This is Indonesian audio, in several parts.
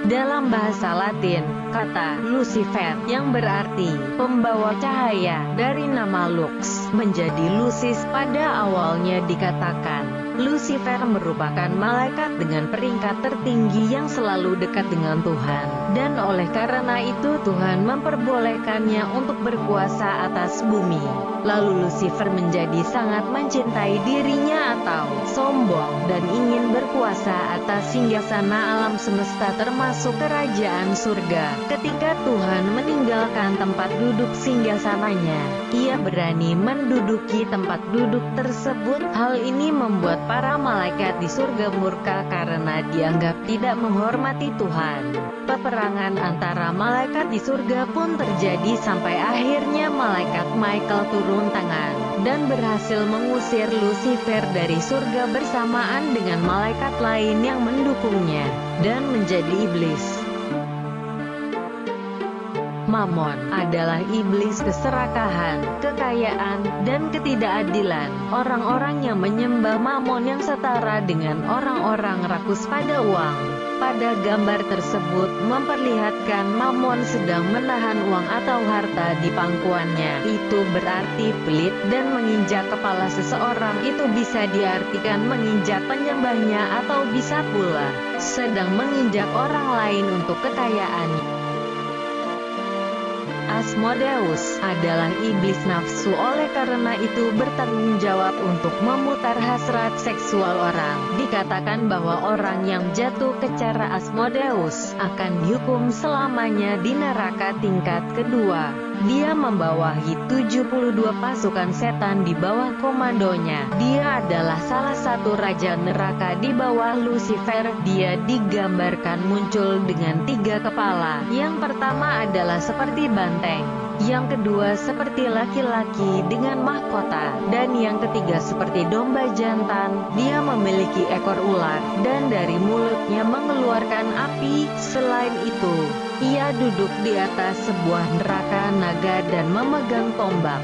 Dalam bahasa Latin, kata Lucifer yang berarti pembawa cahaya dari nama Lux menjadi Lucis. Pada awalnya dikatakan Lucifer merupakan malaikat dengan peringkat tertinggi yang selalu dekat dengan Tuhan, dan oleh karena itu Tuhan memperbolehkannya untuk berkuasa atas bumi. Lalu Lucifer menjadi sangat mencintai dirinya atau sombong dan ingin berkuasa atas singgasana alam semesta termasuk kerajaan surga. Ketika Tuhan meninggalkan tempat duduk singgasananya, ia berani menduduki tempat duduk tersebut. Hal ini membuat para malaikat di surga murka karena dianggap tidak menghormati Tuhan. Peperangan antara malaikat di surga pun terjadi sampai akhirnya malaikat Michael turun tangan dan berhasil mengusir Lucifer dari surga bersamaan dengan malaikat lain yang mendukungnya dan menjadi iblis. Mammon adalah iblis keserakahan, kekayaan, dan ketidakadilan. Orang-orang yang menyembah Mammon yang setara dengan orang-orang rakus pada uang. Pada gambar tersebut memperlihatkan Mammon sedang menahan uang atau harta di pangkuannya. Itu berarti pelit dan menginjak kepala seseorang. Itu bisa diartikan menginjak penyembahnya atau bisa pula sedang menginjak orang lain untuk kekayaannya. Asmodeus adalah iblis nafsu, oleh karena itu bertanggung jawab untuk memutar hasrat seksual orang. Dikatakan bahwa orang yang jatuh ke cara Asmodeus akan dihukum selamanya di neraka tingkat kedua. Dia membawahi 72 pasukan setan di bawah komandonya. Dia adalah salah satu raja neraka di bawah Lucifer. Dia digambarkan muncul dengan 3 kepala. Yang pertama adalah seperti banteng, yang kedua seperti laki-laki dengan mahkota, dan yang ketiga seperti domba jantan. Dia memiliki ekor ular, dan dari mulutnya mengeluarkan api. Selain itu, ia duduk di atas sebuah neraka naga dan memegang tombak.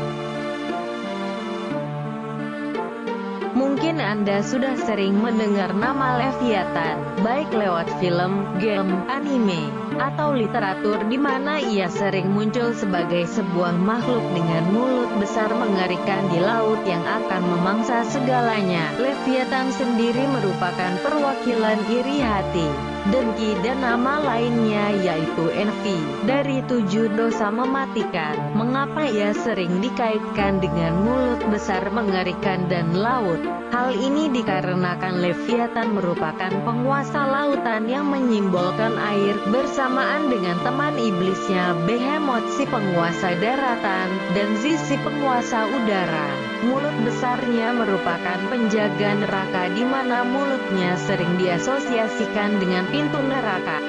Mungkin Anda sudah sering mendengar nama Leviathan, baik lewat film, game, anime, atau literatur di mana ia sering muncul sebagai sebuah makhluk dengan mulut besar mengerikan di laut yang akan memangsa segalanya. Leviathan sendiri merupakan perwakilan iri hati, dengki, dan nama lainnya yaitu envy. Dari 7 dosa mematikan, mengapa ia sering dikaitkan dengan mulut besar mengerikan dan laut? Hal ini dikarenakan Leviathan merupakan penguasa lautan yang menyimbolkan air, bersamaan dengan teman iblisnya Behemoth si penguasa daratan, dan Zeus si penguasa udara. Mulut besarnya merupakan penjaga neraka di mana mulutnya sering diasosiasikan dengan pintu neraka.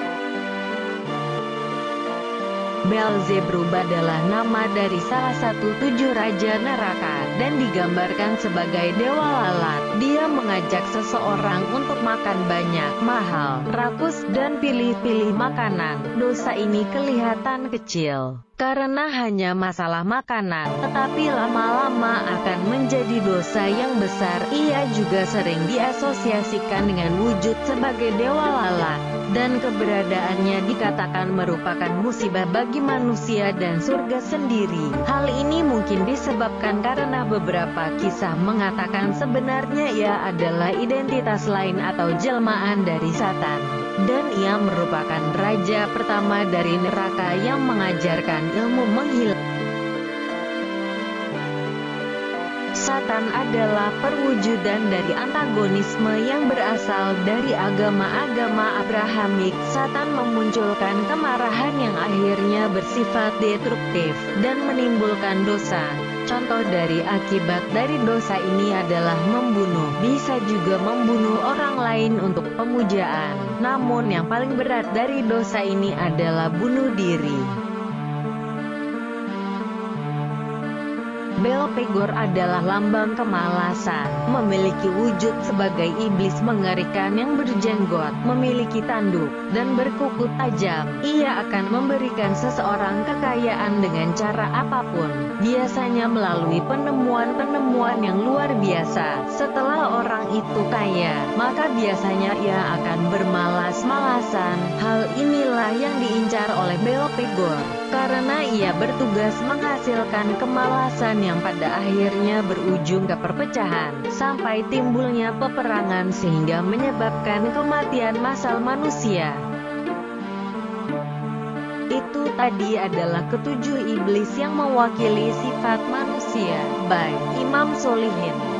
Beelzebub adalah nama dari salah satu 7 raja neraka, dan digambarkan sebagai dewa lalat. Dia mengajak seseorang untuk makan banyak, mahal, rakus, dan pilih-pilih makanan. Dosa ini kelihatan kecil karena hanya masalah makanan, tetapi lama-lama akan menjadi dosa yang besar. Ia juga sering diasosiasikan dengan wujud sebagai dewa lalat, dan keberadaannya dikatakan merupakan musibah bagi manusia dan surga sendiri. Hal ini mungkin disebabkan karena beberapa kisah mengatakan sebenarnya ia adalah identitas lain atau jelmaan dari Satan, dan ia merupakan raja pertama dari neraka yang mengajarkan ilmu menghilang. Satan adalah perwujudan dari antagonisme yang berasal dari agama-agama Abrahamik. Satan memunculkan kemarahan yang akhirnya bersifat destruktif dan menimbulkan dosa. Contoh dari akibat dari dosa ini adalah membunuh. Bisa juga membunuh orang lain untuk pemujaan. Namun yang paling berat dari dosa ini adalah bunuh diri. Belphegor adalah lambang kemalasan, memiliki wujud sebagai iblis mengerikan yang berjenggot, memiliki tanduk, dan berkuku tajam. Ia akan memberikan seseorang kekayaan dengan cara apapun, biasanya melalui penemuan-penemuan yang luar biasa. Setelah orang itu kaya, maka biasanya ia akan bermalas-malasan. Hal inilah yang diincar oleh Belphegor, karena ia bertugas menghasilkan kemalasan yang pada akhirnya berujung ke perpecahan, sampai timbulnya peperangan sehingga menyebabkan kematian massal manusia. Itu tadi adalah ketujuh iblis yang mewakili sifat manusia, by Imam Solihin.